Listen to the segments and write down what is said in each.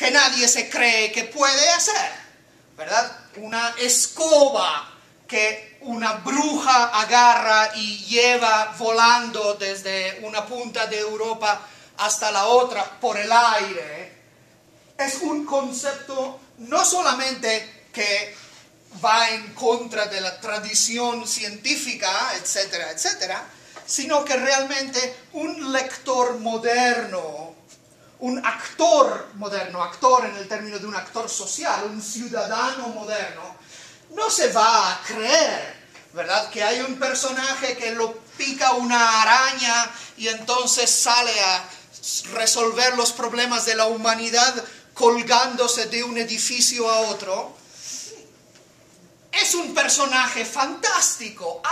que nadie se cree que puede hacer, ¿verdad? Una escoba que una bruja agarra y lleva volando desde una punta de Europa hasta la otra por el aire. Es un concepto no solamente que va en contra de la tradición científica, etcétera, etcétera, sino que realmente un lector moderno, un actor moderno, actor en el término de un actor social, un ciudadano moderno, no se va a creer, ¿verdad?, que hay un personaje que lo pica una araña y entonces sale a resolver los problemas de la humanidad colgándose de un edificio a otro. Es un personaje fantástico,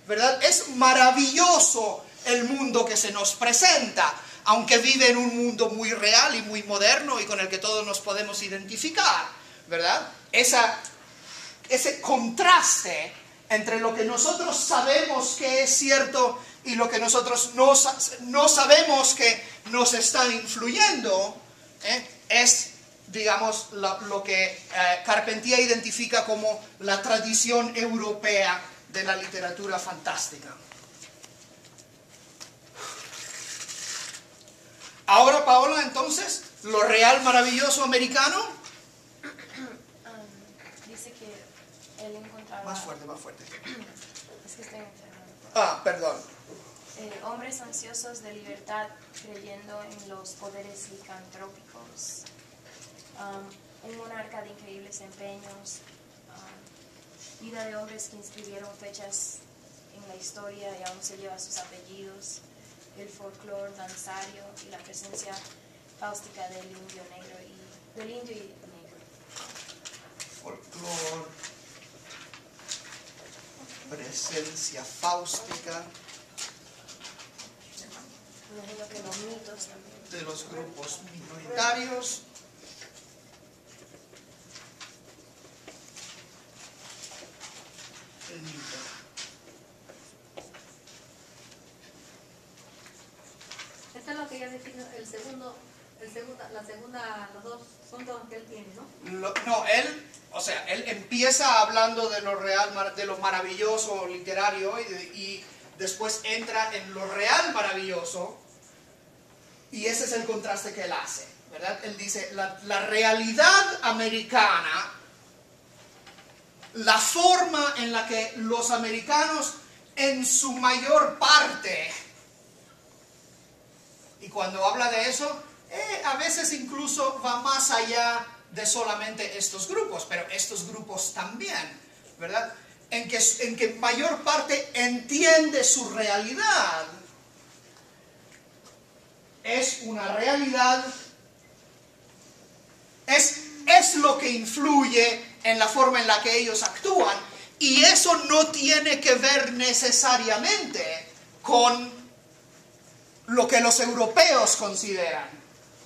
¿verdad? Es maravilloso el mundo que se nos presenta, aunque vive en un mundo muy real y muy moderno y con el que todos nos podemos identificar, ¿verdad? Ese contraste entre lo que nosotros sabemos que es cierto y lo que nosotros no sabemos que nos está influyendo, es, digamos, lo que Carpentier identifica como la tradición europea de la literatura fantástica. Ahora, Paola, entonces, lo real maravilloso americano. Dice que él encontraba... Más fuerte, más fuerte. Es que estoy enferma. Ah, perdón. Hombres ansiosos de libertad creyendo en los poderes licantrópicos. Un monarca de increíbles empeños. Vida de hombres que inscribieron fechas en la historia y aún se lleva sus apellidos. El folclore danzario y la presencia fáustica del indio negro y negro. Folclore, presencia fáustica Imagino que los mitos también. de los grupos minoritarios. El mito. Esto es lo que ya define los dos puntos que él tiene, ¿no? Él empieza hablando de lo real, de lo maravilloso literario y después entra en lo real maravilloso, y ese es el contraste que él hace, ¿verdad? Él dice, la realidad americana, la forma en la que los americanos en su mayor parte, y cuando habla de eso, a veces incluso va más allá de solamente estos grupos, pero estos grupos también, ¿verdad? En que mayor parte entiende su realidad. Es una realidad, es lo que influye en la forma en la que ellos actúan, y eso no tiene que ver necesariamente con lo que los europeos consideran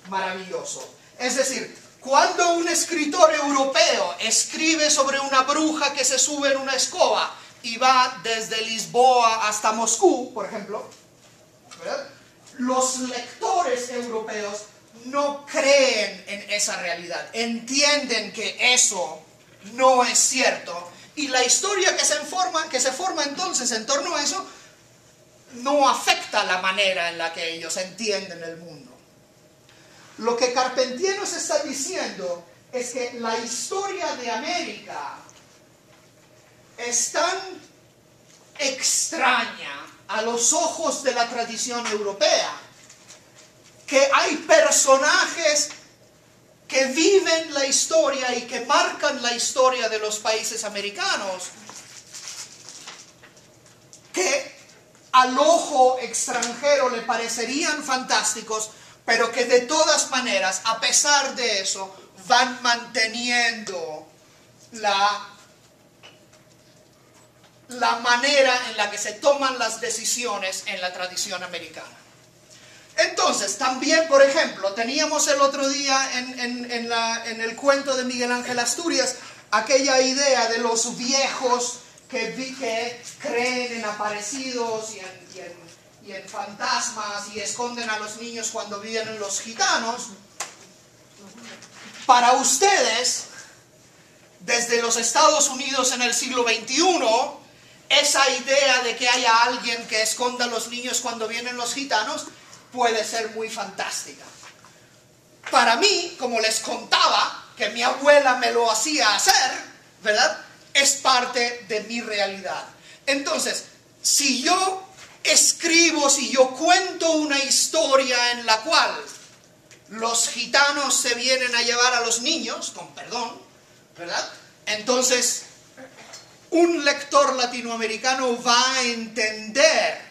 maravilloso. Es decir, cuando un escritor europeo escribe sobre una bruja que se sube en una escoba y va desde Lisboa hasta Moscú, por ejemplo, ¿verdad?, los lectores europeos no creen en esa realidad, entienden que eso no es cierto, y la historia que se forma entonces en torno a eso no afecta la manera en la que ellos entienden el mundo. Lo que Carpentier nos está diciendo es que la historia de América es tan extraña a los ojos de la tradición europea que hay personajes que viven la historia y que marcan la historia de los países americanos que al ojo extranjero le parecerían fantásticos, pero que de todas maneras, a pesar de eso, van manteniendo la manera en la que se toman las decisiones en la tradición americana. Entonces, también, por ejemplo, teníamos el otro día en el cuento de Miguel Ángel Asturias aquella idea de los viejos que creen en aparecidos y en fantasmas y esconden a los niños cuando vienen los gitanos. para ustedes, desde los Estados Unidos en el siglo XXI, esa idea de que haya alguien que esconda a los niños cuando vienen los gitanos puede ser muy fantástica. Para mí, como les contaba, que mi abuela me lo hacía hacer, ¿verdad? Es parte de mi realidad. Entonces, si yo escribo, si yo cuento una historia en la cual los gitanos se vienen a llevar a los niños, con perdón, ¿verdad? Entonces, un lector latinoamericano va a entender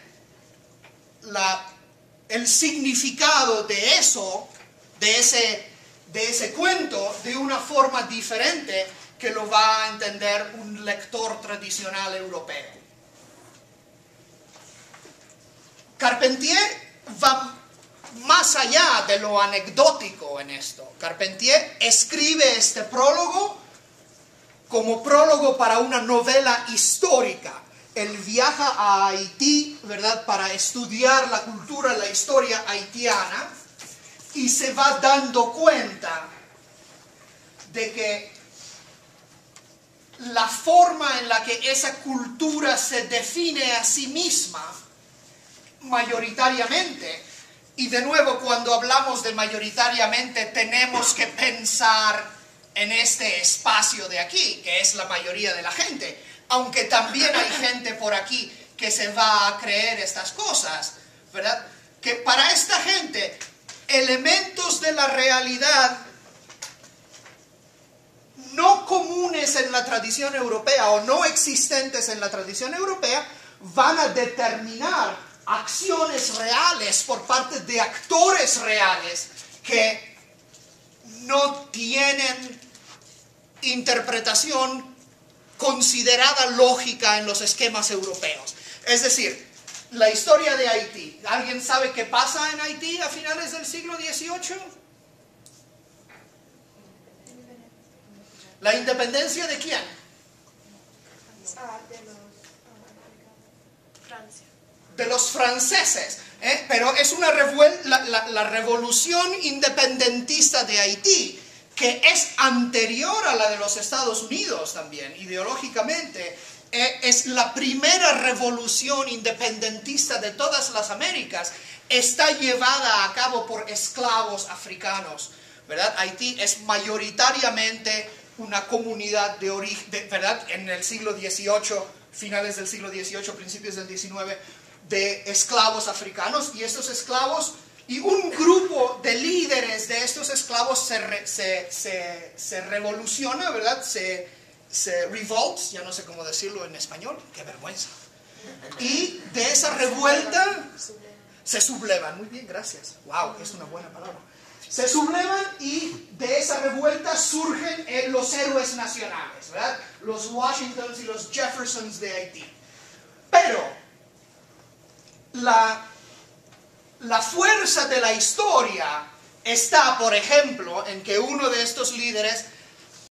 el significado de eso, de ese cuento, de una forma diferente que lo va a entender un lector tradicional europeo. Carpentier va más allá de lo anecdótico en esto. Carpentier escribe este prólogo como prólogo para una novela histórica. Él viaja a Haití, ¿verdad?, para estudiar la cultura, la historia haitiana, y se va dando cuenta de que la forma en la que esa cultura se define a sí misma, mayoritariamente, y de nuevo cuando hablamos de mayoritariamente tenemos que pensar en este espacio de aquí, que es la mayoría de la gente, aunque también hay gente por aquí que se va a creer estas cosas, ¿verdad? Que para esta gente, elementos de la realidad no comunes en la tradición europea o no existentes en la tradición europea van a determinar acciones reales por parte de actores reales que no tienen interpretación considerada lógica en los esquemas europeos. Es decir, la historia de Haití. ¿Alguien sabe qué pasa en Haití a finales del siglo XVIII? ¿La independencia de quién? De los franceses. Pero es una la revolución independentista de Haití, que es anterior a la de los Estados Unidos también, ideológicamente. Es la primera revolución independentista de todas las Américas. Está llevada a cabo por esclavos africanos, ¿verdad? Haití es mayoritariamente una comunidad de origen, ¿verdad? En el siglo XVIII, finales del siglo XVIII, principios del XIX, de esclavos africanos, y estos esclavos, y un grupo de líderes de estos esclavos se revoluciona, ¿verdad? Se revolt, ya no sé cómo decirlo en español, qué vergüenza. Y de esa revuelta se sublevan. Muy bien, gracias. Wow, es una buena palabra. Se sublevan y de esa revuelta surgen los héroes nacionales, ¿verdad? Los Washingtons y los Jeffersons de Haití. Pero la fuerza de la historia está, por ejemplo, en que uno de estos líderes